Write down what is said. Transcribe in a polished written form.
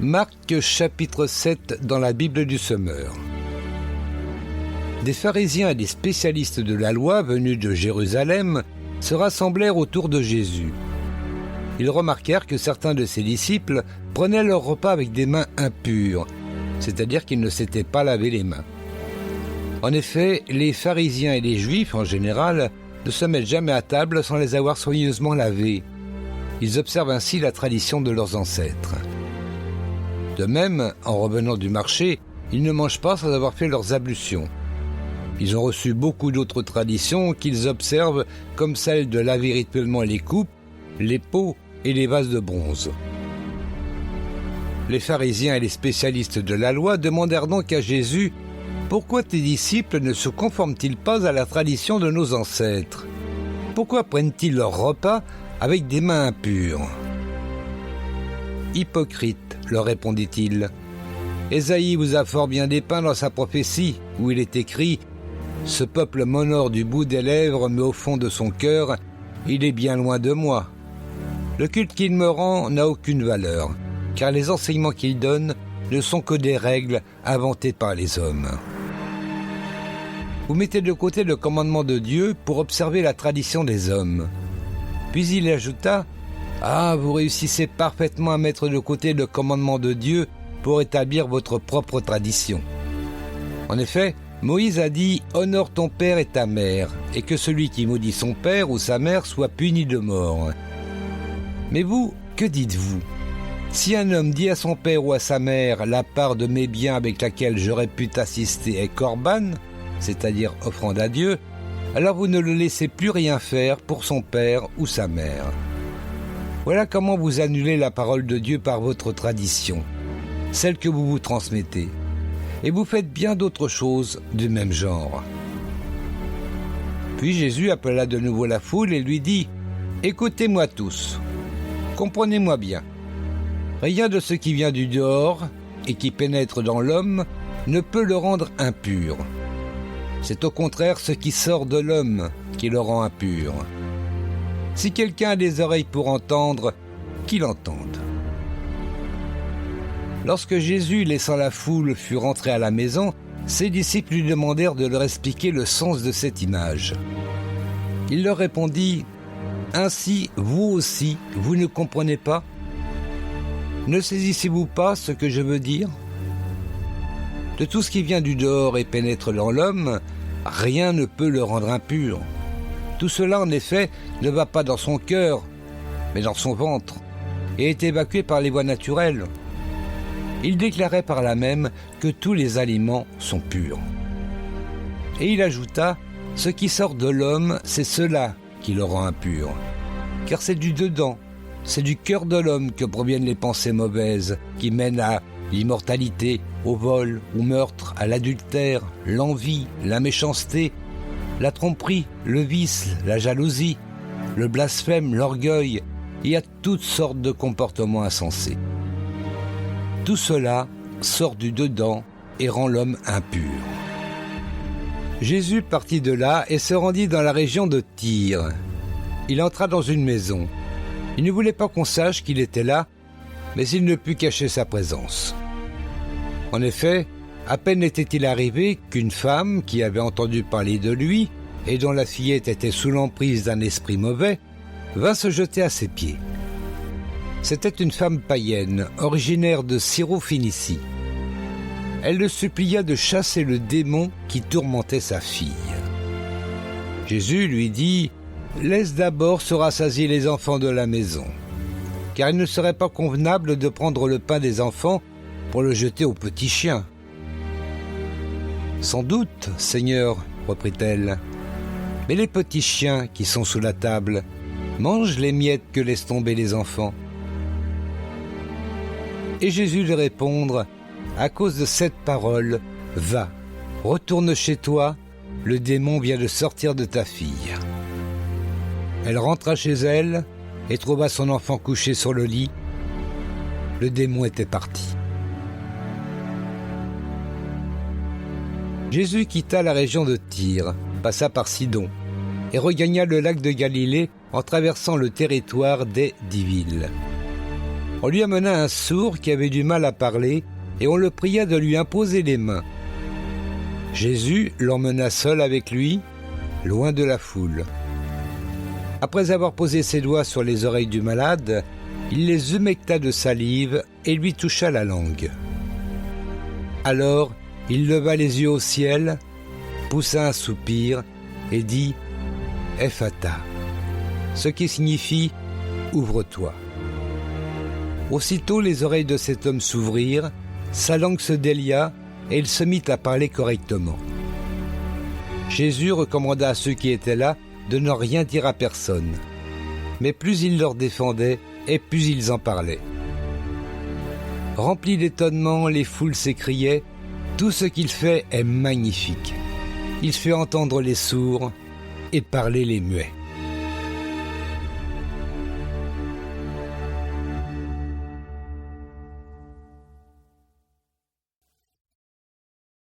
Marc chapitre 7 dans la Bible du Semeur. Des pharisiens et des spécialistes de la loi venus de Jérusalem se rassemblèrent autour de Jésus. Ils remarquèrent que certains de ses disciples prenaient leur repas avec des mains impures, c'est-à-dire qu'ils ne s'étaient pas lavé les mains. En effet, les pharisiens et les juifs en général ne se mettent jamais à table sans les avoir soigneusement lavés. Ils observent ainsi la tradition de leurs ancêtres. De même, en revenant du marché, ils ne mangent pas sans avoir fait leurs ablutions. Ils ont reçu beaucoup d'autres traditions qu'ils observent, comme celle de laver rituellement les coupes, les pots et les vases de bronze. Les pharisiens et les spécialistes de la loi demandèrent donc à Jésus « Pourquoi tes disciples ne se conforment-ils pas à la tradition de nos ancêtres? Pourquoi prennent-ils leur repas avec des mains impures ?» « Hypocrite, leur répondit-il. Ésaïe vous a fort bien dépeint dans sa prophétie, où il est écrit « Ce peuple m'honore du bout des lèvres, mais au fond de son cœur, il est bien loin de moi. Le culte qu'il me rend n'a aucune valeur, car les enseignements qu'il donne ne sont que des règles inventées par les hommes. » Vous mettez de côté le commandement de Dieu pour observer la tradition des hommes. Puis il ajouta « Ah, vous réussissez parfaitement à mettre de côté le commandement de Dieu pour établir votre propre tradition. En effet, Moïse a dit « Honore ton père et ta mère, et que celui qui maudit son père ou sa mère soit puni de mort. » Mais vous, que dites-vous? Si un homme dit à son père ou à sa mère « La part de mes biens avec laquelle j'aurais pu t'assister est corban », c'est-à-dire offrande à Dieu, alors vous ne le laissez plus rien faire pour son père ou sa mère. Voilà comment vous annulez la parole de Dieu par votre tradition, celle que vous vous transmettez. Et vous faites bien d'autres choses du même genre. Puis Jésus appela de nouveau la foule et lui dit « Écoutez-moi tous, comprenez-moi bien. Rien de ce qui vient du dehors et qui pénètre dans l'homme ne peut le rendre impur. C'est au contraire ce qui sort de l'homme qui le rend impur. Si quelqu'un a des oreilles pour entendre, qu'il entende. » Lorsque Jésus, laissant la foule, fut rentré à la maison, ses disciples lui demandèrent de leur expliquer le sens de cette image. Il leur répondit « Ainsi, vous aussi, vous ne comprenez pas? Ne saisissez-vous pas ce que je veux dire? De tout ce qui vient du dehors et pénètre dans l'homme, rien ne peut le rendre impur. Tout cela, en effet, ne va pas dans son cœur, mais dans son ventre, et est évacué par les voies naturelles. » Il déclarait par là même que tous les aliments sont purs. Et il ajouta « Ce qui sort de l'homme, c'est cela qui le rend impur. Car c'est du dedans, c'est du cœur de l'homme que proviennent les pensées mauvaises, qui mènent à l'immortalité, au vol, au meurtre, à l'adultère, l'envie, la méchanceté, la tromperie, le vice, la jalousie, le blasphème, l'orgueil, et à toutes sortes de comportements insensés. Tout cela sort du dedans et rend l'homme impur. » Jésus partit de là et se rendit dans la région de Tyr. Il entra dans une maison. Il ne voulait pas qu'on sache qu'il était là, mais il ne put cacher sa présence. En effet, à peine était-il arrivé qu'une femme qui avait entendu parler de lui et dont la fillette était sous l'emprise d'un esprit mauvais, vint se jeter à ses pieds. C'était une femme païenne, originaire de Syrophénicie. Elle le supplia de chasser le démon qui tourmentait sa fille. Jésus lui dit « Laisse d'abord se rassasier les enfants de la maison, car il ne serait pas convenable de prendre le pain des enfants pour le jeter aux petits chiens. » « Sans doute, Seigneur, reprit-elle, mais les petits chiens qui sont sous la table mangent les miettes que laissent tomber les enfants. » Et Jésus lui répondre « À cause de cette parole, va, retourne chez toi, le démon vient de sortir de ta fille. » Elle rentra chez elle et trouva son enfant couché sur le lit. Le démon était parti. Jésus quitta la région de Tyr, passa par Sidon et regagna le lac de Galilée en traversant le territoire des 10 villes. On lui amena un sourd qui avait du mal à parler et on le pria de lui imposer les mains. Jésus l'emmena seul avec lui, loin de la foule. Après avoir posé ses doigts sur les oreilles du malade, il les humecta de salive et lui toucha la langue. Alors, il leva les yeux au ciel, poussa un soupir et dit « Ephata », ce qui signifie « Ouvre-toi ». Aussitôt les oreilles de cet homme s'ouvrirent, sa langue se délia et il se mit à parler correctement. Jésus recommanda à ceux qui étaient là de ne rien dire à personne. Mais plus il leur défendait et plus ils en parlaient. Remplis d'étonnement, les foules s'écriaient « Tout ce qu'il fait est magnifique. Il fait entendre les sourds et parler les muets. »